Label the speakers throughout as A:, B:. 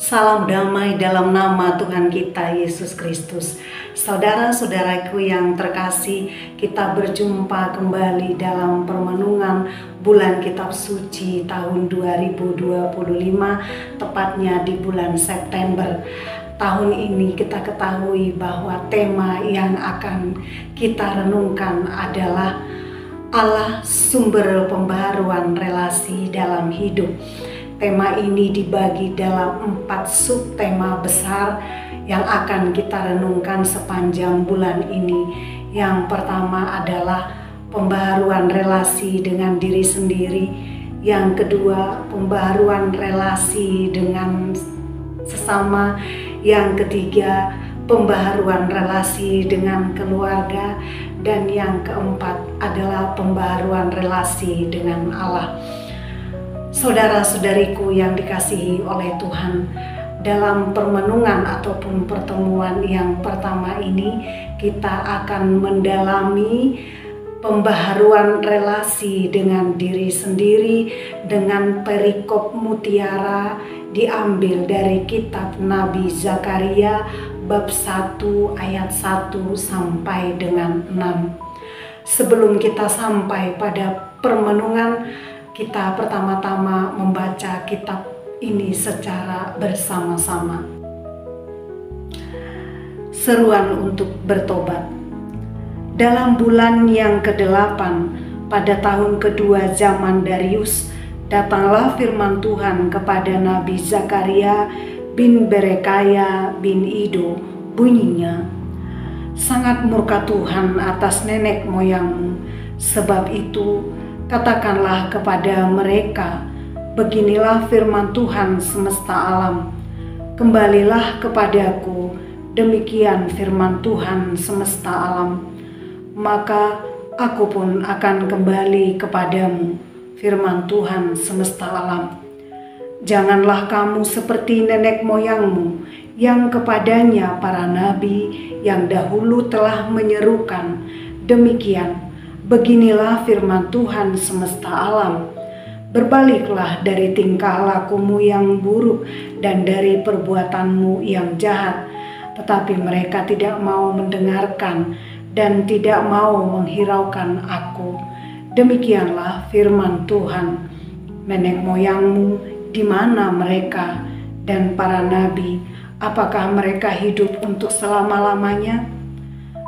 A: Salam damai dalam nama Tuhan kita Yesus Kristus. Saudara-saudaraku yang terkasih, kita berjumpa kembali dalam permenungan bulan Kitab Suci tahun 2025, tepatnya di bulan September. Tahun ini kita ketahui bahwa tema yang akan kita renungkan adalah Allah sumber pembaharuan relasi dalam hidup. Tema ini dibagi dalam 4 subtema besar yang akan kita renungkan sepanjang bulan ini. Yang pertama adalah pembaharuan relasi dengan diri sendiri. Yang kedua, pembaharuan relasi dengan sesama. Yang ketiga, pembaharuan relasi dengan keluarga. Dan yang keempat adalah pembaharuan relasi dengan Allah. Saudara-saudariku yang dikasihi oleh Tuhan, dalam permenungan ataupun pertemuan yang pertama ini kita akan mendalami pembaharuan relasi dengan diri sendiri dengan perikop mutiara diambil dari kitab Nabi Zakaria bab 1 ayat 1 sampai dengan 6. Sebelum kita sampai pada permenungan, kita pertama-tama membaca kitab ini secara bersama-sama. Seruan untuk bertobat. Dalam bulan yang ke-8, pada tahun kedua zaman Darius, datanglah firman Tuhan kepada Nabi Zakaria bin Berekaya bin Ido. Bunyinya, sangat murka Tuhan atas nenek moyangmu, sebab itu katakanlah kepada mereka, beginilah firman Tuhan semesta alam. Kembalilah kepadaku, demikian firman Tuhan semesta alam. Maka aku pun akan kembali kepadamu, firman Tuhan semesta alam. Janganlah kamu seperti nenek moyangmu, yang kepadanya para nabi yang dahulu telah menyerukan, demikian, beginilah firman Tuhan semesta alam. Berbaliklah dari tingkah lakumu yang buruk dan dari perbuatanmu yang jahat. Tetapi mereka tidak mau mendengarkan dan tidak mau menghiraukan aku. Demikianlah firman Tuhan. Nenek moyangmu, di mana mereka? Dan para nabi, apakah mereka hidup untuk selama-lamanya?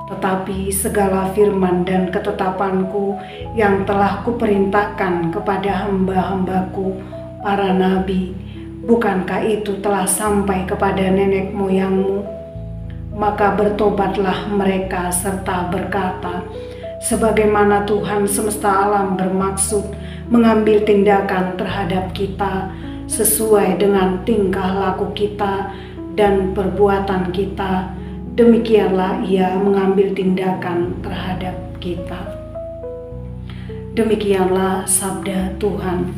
A: Tetapi segala firman dan ketetapanku yang telah kuperintahkan kepada hamba-hambaku, para nabi, bukankah itu telah sampai kepada nenek moyangmu? Maka bertobatlah mereka serta berkata, sebagaimana Tuhan semesta alam bermaksud mengambil tindakan terhadap kita sesuai dengan tingkah laku kita dan perbuatan kita, demikianlah ia mengambil tindakan terhadap kita. Demikianlah sabda Tuhan.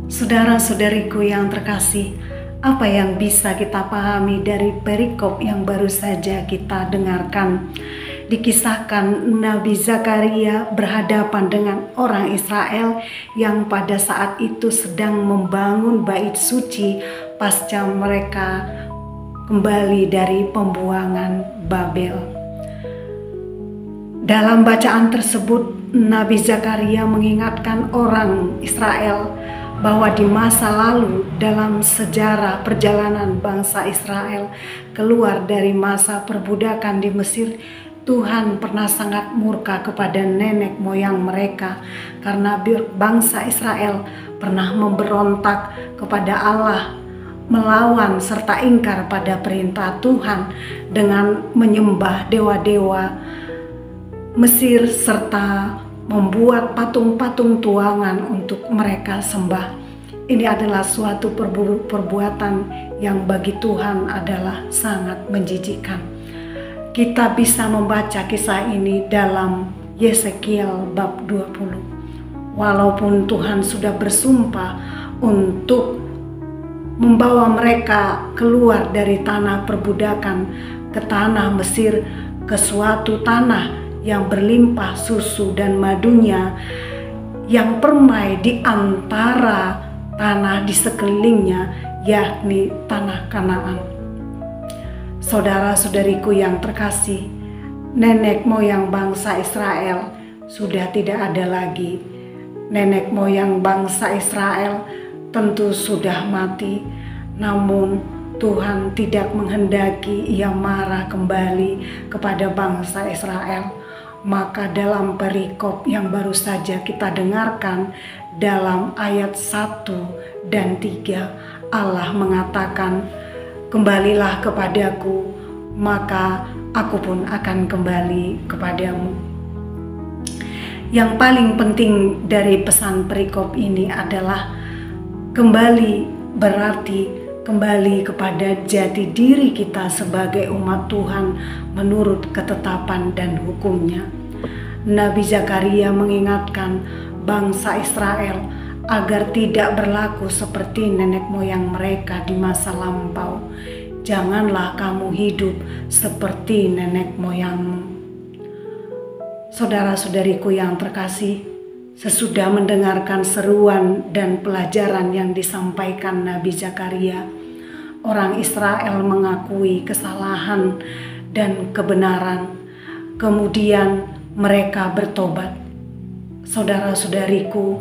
A: Saudara-saudariku yang terkasih, apa yang bisa kita pahami dari perikop yang baru saja kita dengarkan? Dikisahkan Nabi Zakaria berhadapan dengan orang Israel yang pada saat itu sedang membangun bait suci pasca mereka kembali dari pembuangan Babel. Dalam bacaan tersebut, Nabi Zakaria mengingatkan orang Israel bahwa di masa lalu dalam sejarah perjalanan bangsa Israel keluar dari masa perbudakan di Mesir, Tuhan pernah sangat murka kepada nenek moyang mereka karena bangsa Israel pernah memberontak kepada Allah, melawan serta ingkar pada perintah Tuhan dengan menyembah dewa-dewa Mesir serta membuat patung-patung tuangan untuk mereka sembah. Ini adalah suatu perbuatan yang bagi Tuhan adalah sangat menjijikkan. Kita bisa membaca kisah ini dalam Yesekiel bab 20. Walaupun Tuhan sudah bersumpah untuk membawa mereka keluar dari tanah perbudakan ke tanah Mesir, ke suatu tanah yang berlimpah susu dan madunya, yang permai di antara tanah di sekelilingnya yakni tanah Kanaan. Saudara-saudariku yang terkasih, nenek moyang bangsa Israel sudah tidak ada lagi. Nenek moyang bangsa Israel tentu sudah mati, namun Tuhan tidak menghendaki ia marah kembali kepada bangsa Israel. Maka dalam perikop yang baru saja kita dengarkan dalam ayat 1 dan 3, Allah mengatakan, "Kembalilah kepadaku, maka aku pun akan kembali kepadamu." Yang paling penting dari pesan perikop ini adalah kembali berarti kembali kepada jati diri kita sebagai umat Tuhan menurut ketetapan dan hukumnya. Nabi Zakaria mengingatkan bangsa Israel agar tidak berlaku seperti nenek moyang mereka di masa lampau. Janganlah kamu hidup seperti nenek moyangmu. Saudara-saudariku yang terkasih, sesudah mendengarkan seruan dan pelajaran yang disampaikan Nabi Zakaria, orang Israel mengakui kesalahan dan kebenaran. Kemudian mereka bertobat. Saudara-saudariku,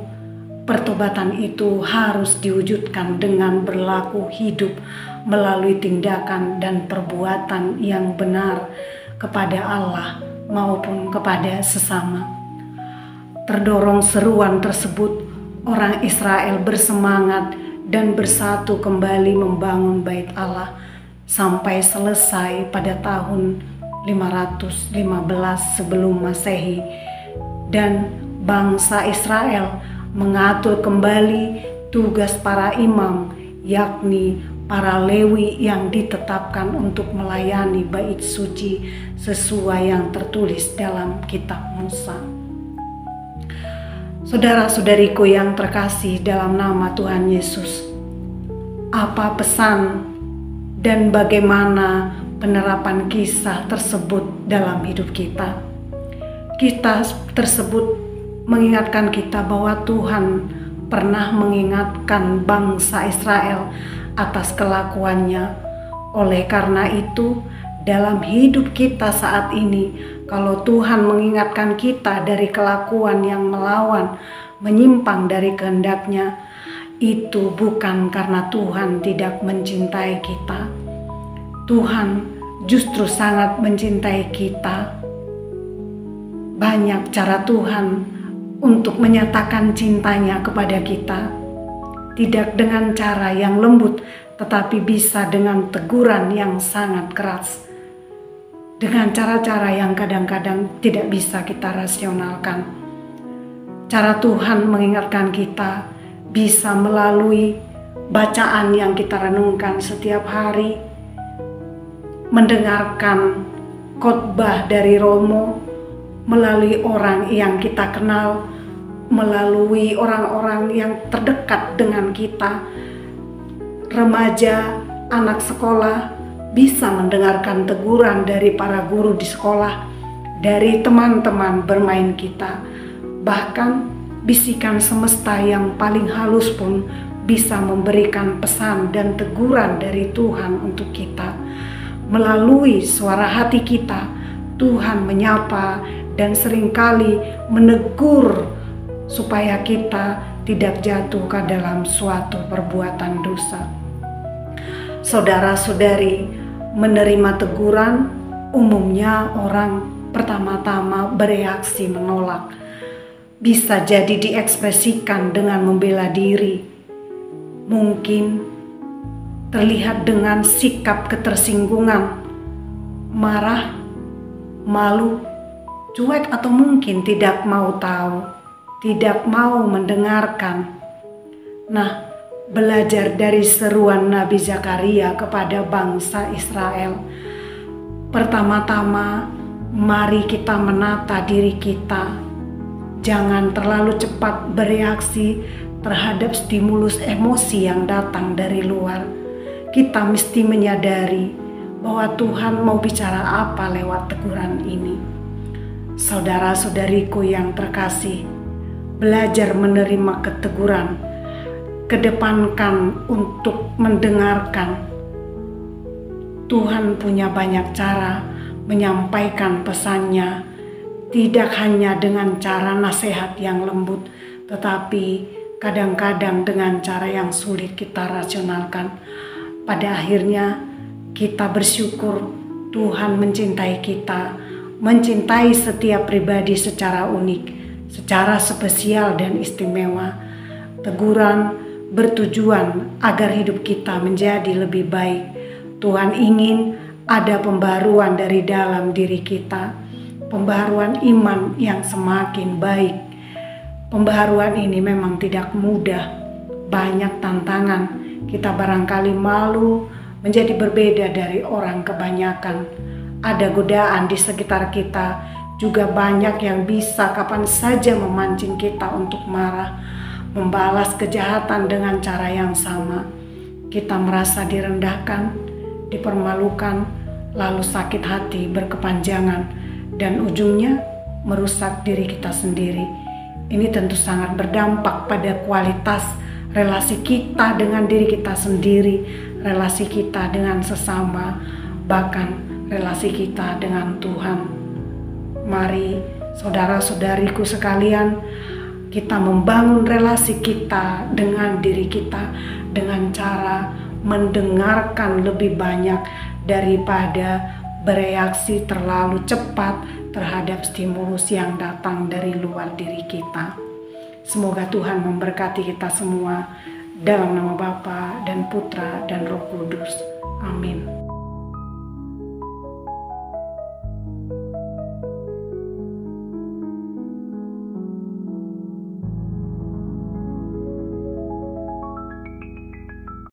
A: pertobatan itu harus diwujudkan dengan berlaku hidup melalui tindakan dan perbuatan yang benar kepada Allah maupun kepada sesama. Terdorong seruan tersebut, orang Israel bersemangat dan bersatu kembali membangun bait Allah sampai selesai pada tahun 515 sebelum Masehi, dan bangsa Israel mengatur kembali tugas para imam, yakni para Lewi yang ditetapkan untuk melayani bait suci sesuai yang tertulis dalam kitab Musa. Saudara-saudariku yang terkasih dalam nama Tuhan Yesus, apa pesan dan bagaimana penerapan kisah tersebut dalam hidup kita? Kisah tersebut mengingatkan kita bahwa Tuhan pernah mengingatkan bangsa Israel atas kelakuannya. Oleh karena itu, dalam hidup kita saat ini, kalau Tuhan mengingatkan kita dari kelakuan yang melawan, menyimpang dari kehendak-Nya, itu bukan karena Tuhan tidak mencintai kita. Tuhan justru sangat mencintai kita. Banyak cara Tuhan untuk menyatakan cintanya kepada kita. Tidak dengan cara yang lembut, tetapi bisa dengan teguran yang sangat keras. Dengan cara-cara yang kadang-kadang tidak bisa kita rasionalkan. Cara Tuhan mengingatkan kita bisa melalui bacaan yang kita renungkan setiap hari, mendengarkan khotbah dari Romo, melalui orang yang kita kenal, melalui orang-orang yang terdekat dengan kita. Remaja, anak sekolah bisa mendengarkan teguran dari para guru di sekolah, dari teman-teman bermain kita. Bahkan bisikan semesta yang paling halus pun bisa memberikan pesan dan teguran dari Tuhan untuk kita. Melalui suara hati kita, Tuhan menyapa dan seringkali menegur supaya kita tidak jatuh ke dalam suatu perbuatan dosa. Saudara-saudari, menerima teguran umumnya orang pertama-tama bereaksi menolak. Bisa jadi diekspresikan dengan membela diri. Mungkin terlihat dengan sikap ketersinggungan, marah, malu, cuek, atau mungkin tidak mau tahu, tidak mau mendengarkan. Nah, belajar dari seruan Nabi Zakaria kepada bangsa Israel. Pertama-tama, mari kita menata diri kita. Jangan terlalu cepat bereaksi terhadap stimulus emosi yang datang dari luar. Kita mesti menyadari bahwa Tuhan mau bicara apa lewat teguran ini. Saudara-saudariku yang terkasih, belajar menerima keteguran kedepankan untuk mendengarkan. Tuhan punya banyak cara menyampaikan pesannya, tidak hanya dengan cara nasihat yang lembut, tetapi kadang-kadang dengan cara yang sulit kita rasionalkan. Pada akhirnya kita bersyukur Tuhan mencintai kita, mencintai setiap pribadi secara unik, secara spesial dan istimewa. Teguran bertujuan agar hidup kita menjadi lebih baik. Tuhan ingin ada pembaruan dari dalam diri kita, pembaruan iman yang semakin baik. Pembaruan ini memang tidak mudah, banyak tantangan. Kita barangkali malu menjadi berbeda dari orang kebanyakan. Ada godaan di sekitar kita, juga banyak yang bisa kapan saja memancing kita untuk marah, membalas kejahatan dengan cara yang sama. Kita merasa direndahkan, dipermalukan, lalu sakit hati berkepanjangan, dan ujungnya merusak diri kita sendiri. Ini tentu sangat berdampak pada kualitas relasi kita dengan diri kita sendiri, relasi kita dengan sesama, bahkan relasi kita dengan Tuhan. Mari saudara-saudariku sekalian, kita membangun relasi kita dengan diri kita dengan cara mendengarkan lebih banyak daripada bereaksi terlalu cepat terhadap stimulus yang datang dari luar diri kita. Semoga Tuhan memberkati kita semua dalam nama Bapa dan Putra dan Roh Kudus. Amin.